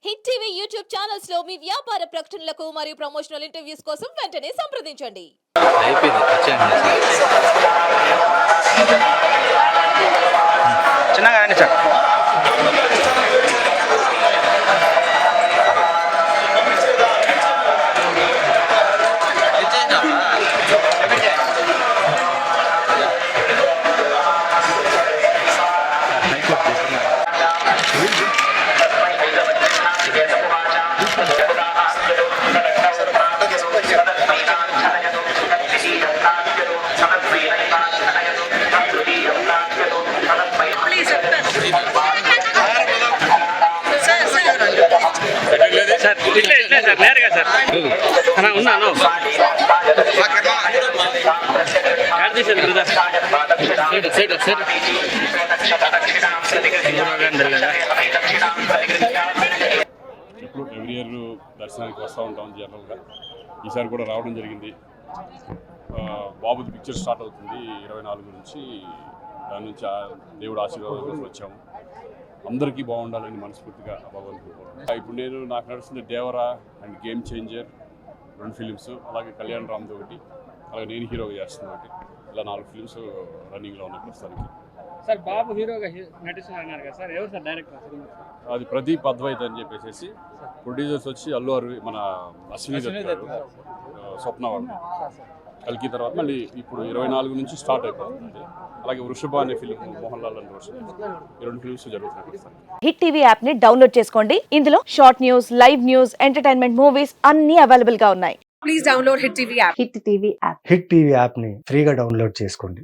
Hit TV YouTube channels లో మీ వ్యాపార ప్రకటనలకు మరియు ప్రమోషనల్ ఇంటర్వ్యూస్ కోసం వెంటనే సంప్రదించండి. అయిపోయింది చిన్నగా రండి సార్. సార్ ఇట్లే సార్ నేరుగా సార్ ఉన్నాను ఇప్పుడు ఎవ్రీ ఇయర్ దర్శనానికి వస్తూ ఉంటాం జనరల్గా. ఈసారి కూడా రావడం జరిగింది. బాబుది పిక్చర్ స్టార్ట్ అవుతుంది 24 నుంచి. దాని నుంచి దేవుడు ఆశీర్వాదం వచ్చాము. అందరికీ బాగుండాలని మనస్ఫూర్తిగా భగవంతుడు. ఇప్పుడు నాకు నడుస్తుంది Devara and game changer 2 films, అలాగే కళ్యాణ్ రామ్ది ఒకటి, అలాగే నేను హీరోగా చేస్తున్నా ఒకటి. ఇలా 4 ఫిలిమ్స్ రన్నింగ్లో ఉన్నాయి ప్రస్తుతానికి. సార్ బాబు హీరోగా నటిస్తున్నారు కదా సార్, ఎవరు సార్ డైరెక్టర్? అది ప్రదీప్ అద్వైత్ అని చెప్పేసి. ప్రొడ్యూసర్స్ వచ్చి అల్లు అరవి, మన అశ్విని దత్, స్వప్న వాళ్ళు. కల్కి తర్వాత మళ్ళీ ఇప్పుడు 24 నుంచి స్టార్ట్ అయిపోతుంది. అలాగే వృషభ అనే ఫిలిం మోహన్ లాల్ అండ్ రోషన్, ఈ 2 ఫిలిమ్స్ జరుగుతున్నాయి. హిట్ టీవీ యాప్ ని డౌన్లోడ్ చేసుకోండి. ఇందులో short news, live news, entertainment movies అన్ని అవైలబుల్ గా ఉన్నాయి. Please download Hit TV app. Hit TV app. Hit TV app ని ఫ్రీగా డౌన్లోడ్ చేసుకోండి.